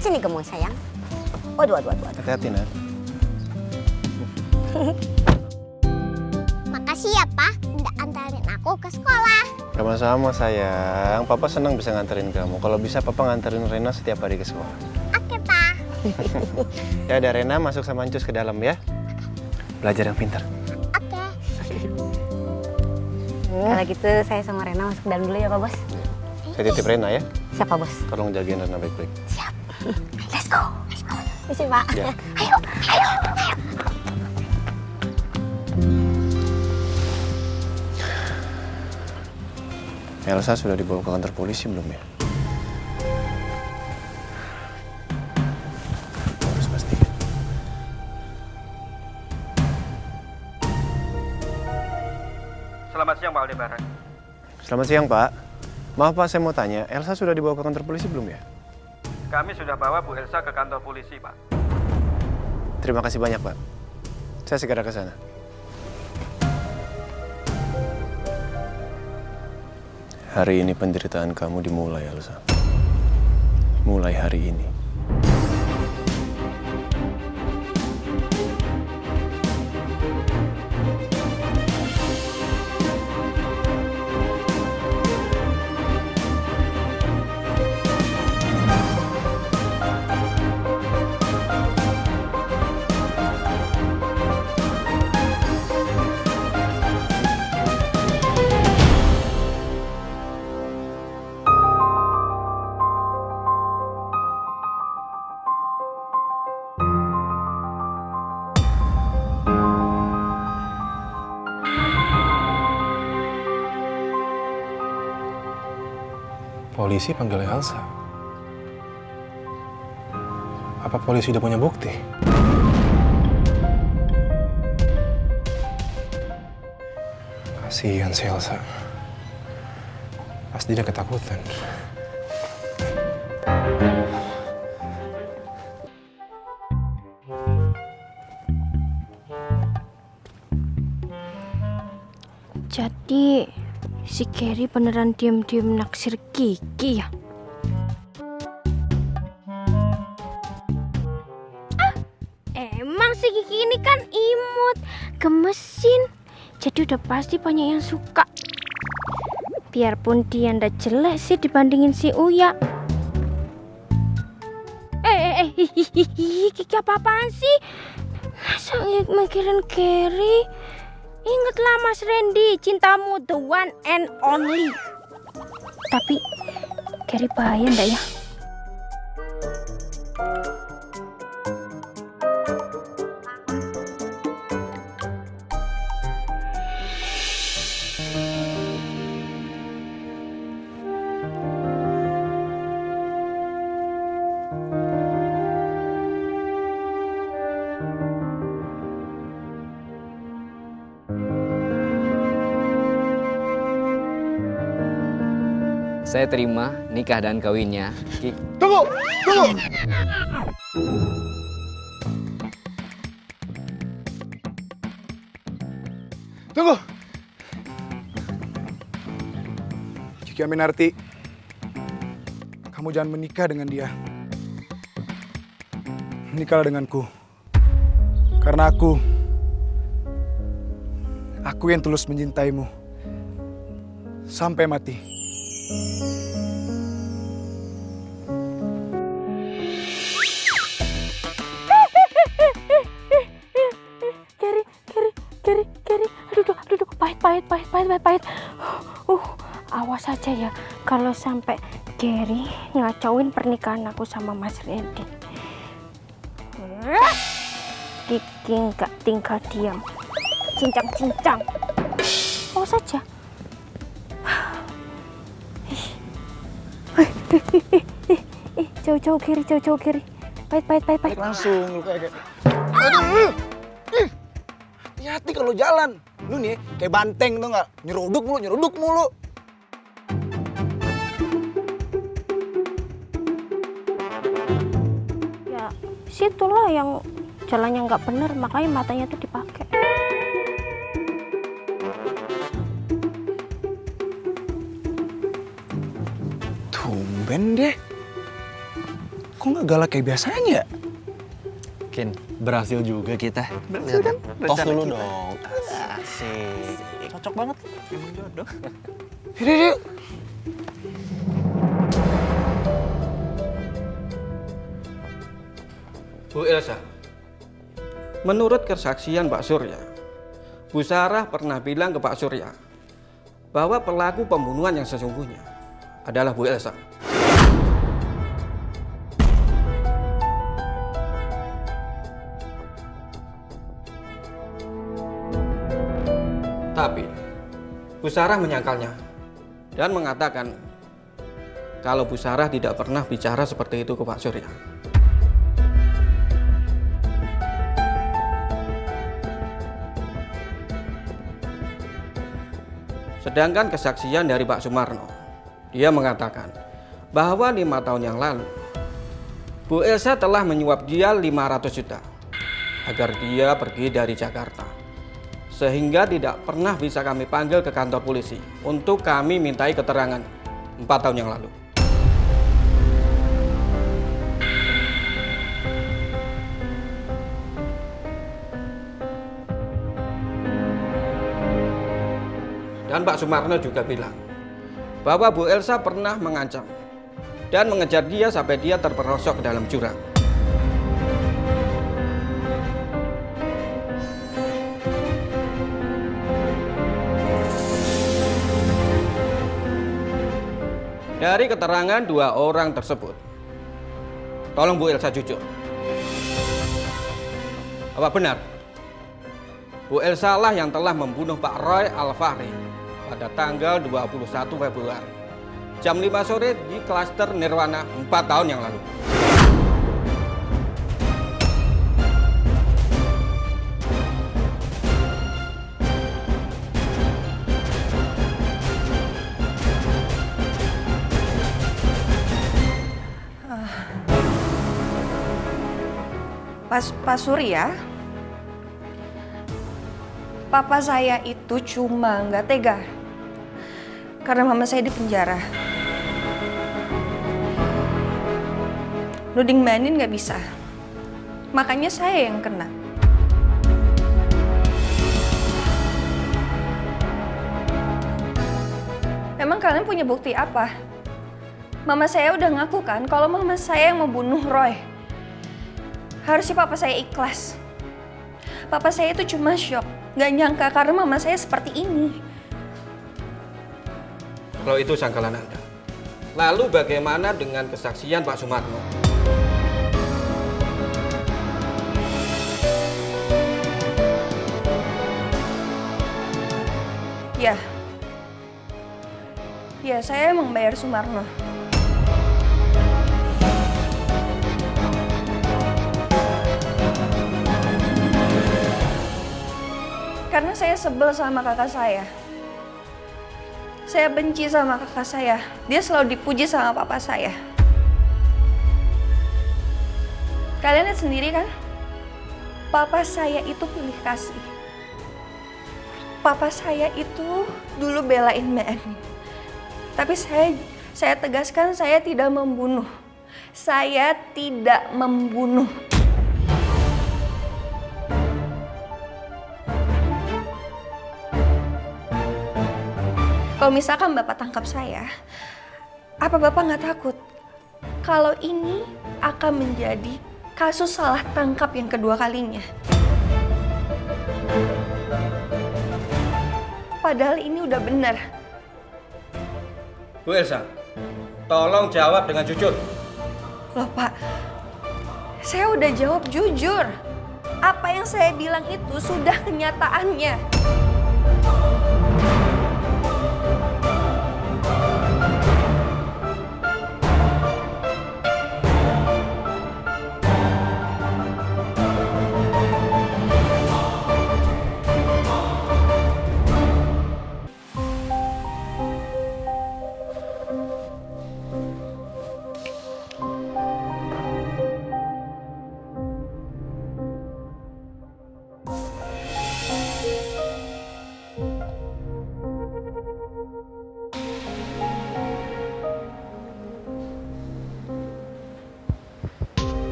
Sini gemoy sayang. Waduh. Hati-hati, Nat. Makasih ya, Pak. Udah antarin aku ke sekolah. Sama-sama sayang. Papa senang bisa nganterin kamu. Kalau bisa Papa nganterin Rena setiap hari ke sekolah. Oke, Pak. Ya udah, Rena masuk sama Ancus ke dalam ya. Belajar yang pintar. Oke. Kalau gitu saya sama Rena masuk ke dalam dulu ya Pak Bos. Saya titip Rena ya. Siapa Bos? Tolong jagain Rena baik-baik. Siap. Let's go. Misi Pak. Ya. Ayo. Elsa sudah dibawa ke kantor polisi belum ya? Harus pastikan. Selamat siang Pak Aldebaran. Selamat siang Pak. Maaf Pak, saya mau tanya, Elsa sudah dibawa ke kantor polisi belum ya? Kami sudah bawa Bu Elsa ke kantor polisi, Pak. Terima kasih banyak Pak. Saya segera ke sana. Hari ini penderitaan kamu dimulai, Elsa. Mulai hari ini. Polisi panggil Elsa. Apa polisi udah punya bukti? Kasihan si Elsa. Pasti dia ketakutan. Jadi si Kerry beneran diam-diam naksir Kiki ya? Emang si Kiki ini kan imut, gemesin. Jadi udah pasti banyak yang suka. Biarpun dia ndak jelek sih dibandingin si Uya. Kiki apa-apaan sih? Masa mikirin Kerry? Ingatlah Mas Randy, cintamu the one and only. Tapi Kerry bahaya ndak ya? Saya terima nikah dan kawinnya. Tunggu! Tunggu! Kiki Aminarti, kamu jangan menikah dengan dia. Menikahlah denganku. Karena aku yang tulus mencintaimu. Sampai mati. Kerry. Aduh, pahit. Awas aja ya kalau sampai Kerry ngacauin pernikahan aku sama Mas Randy. Kiki nggak tinggal diam. Cincang. Awas aja. Jauh Kerry. Pahit. Langsung lu kayak. Aduh! Hati-hati kalau jalan. Lu nih kayak banteng tuh nggak? Nyeruduk mulu. Ya, situlah yang jalannya nggak bener, makanya matanya tuh dipakai. Tumben deh. Kok nggak galak kayak biasanya? Kin, berhasil juga kita. Berhasil kan? Tos dulu dong. Asik. Cocok banget. Emang jodoh. Yuk. Bu Elsa, menurut kesaksian Pak Surya, Bu Sarah pernah bilang ke Pak Surya bahwa pelaku pembunuhan yang sesungguhnya adalah Bu Elsa. Tapi Bu Sarah menyangkalnya dan mengatakan kalau Bu Sarah tidak pernah bicara seperti itu ke Pak Surya. Sedangkan kesaksian dari Pak Sumarno, dia mengatakan bahwa 5 tahun yang lalu Bu Elsa telah menyuap dia 500 juta agar dia pergi dari Jakarta, sehingga tidak pernah bisa kami panggil ke kantor polisi untuk kami mintai keterangan 4 tahun yang lalu. Dan Pak Sumarno juga bilang bahwa Bu Elsa pernah mengancam dan mengejar dia sampai dia terperosok ke dalam jurang. Dari keterangan 2 orang tersebut, tolong Bu Elsa jujur. Apa benar Bu Elsa lah yang telah membunuh Pak Roy Alfahri pada tanggal 21 Februari jam 5 sore di klaster Nirwana 4 tahun yang lalu? Pak Surya, papa saya itu cuma nggak tega karena mama saya di penjara. Nuding Mbak Andin nggak bisa, makanya saya yang kena. Emang kalian punya bukti apa? Mama saya udah ngaku kan kalau mama saya yang membunuh Roy. Harusnya papa saya ikhlas. Papa saya itu cuma shock, nggak nyangka karena mama saya seperti ini. Kalau itu sangkalan Anda, lalu bagaimana dengan kesaksian Pak Sumarno? Ya, saya emang bayar Sumarno. Karena saya sebel sama kakak saya. Saya benci sama kakak saya. Dia selalu dipuji sama papa saya. Kalian lihat sendiri kan? Papa saya itu pilih kasih. Papa saya itu dulu belain Mbak Andin. Tapi saya tegaskan saya tidak membunuh. Saya tidak membunuh. Kalau misalkan Bapak tangkap saya, apa Bapak nggak takut kalau ini akan menjadi kasus salah tangkap yang kedua kalinya? Padahal ini udah benar. Bu Elsa, tolong jawab dengan jujur. Loh Pak, saya udah jawab jujur. Apa yang saya bilang itu sudah kenyataannya.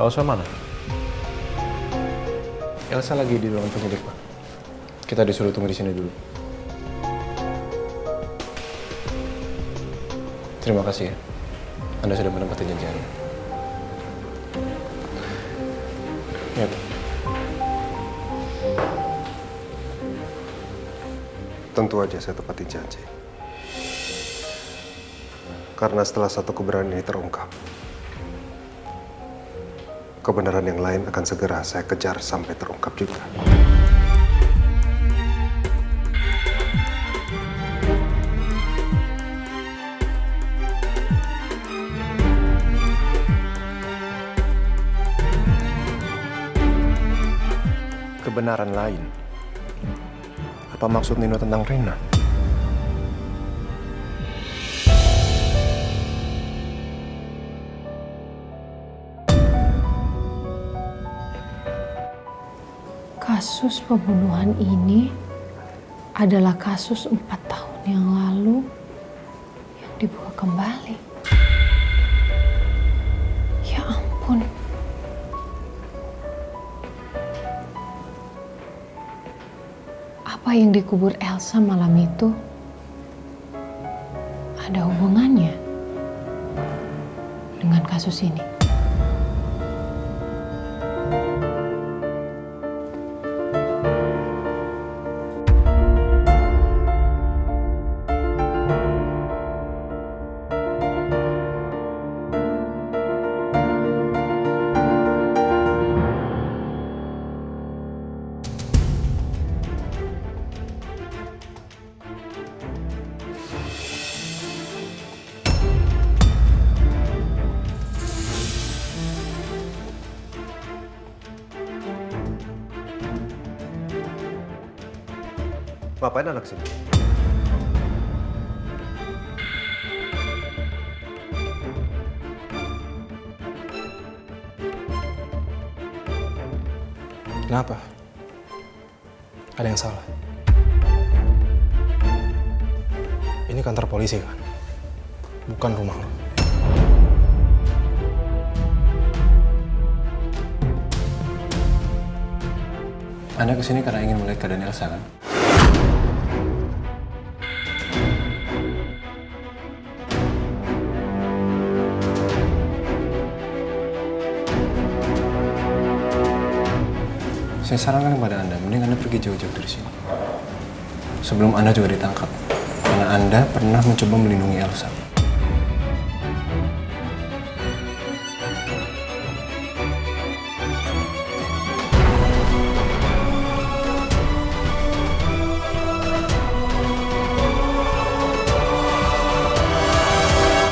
Elsa mana? Elsa lagi di ruangan penyidik, Pak. Kita disuruh tunggu di sini dulu. Terima kasih ya. Anda sudah menepati janjiannya. Ya, Pak. Tentu aja saya tepati janji. Karena setelah satu kebenaran ini terungkap, kebenaran yang lain akan segera saya kejar sampai terungkap juga. Kebenaran lain? Apa maksud Nino tentang Rena? Kasus pembunuhan ini adalah kasus 4 tahun yang lalu yang dibuka kembali. Ya ampun. Apa yang dikubur Elsa malam itu ada hubungannya dengan kasus ini? Ngapain anak sini? Kenapa? Ada yang salah? Ini kantor polisi kan? Bukan rumah lo. Anda kesini karena ingin melihat keadaan Elsa, kan? Saya sarankan kepada Anda, mending Anda pergi jauh-jauh dari sini. Sebelum Anda juga ditangkap. Karena Anda pernah mencoba melindungi Elsa.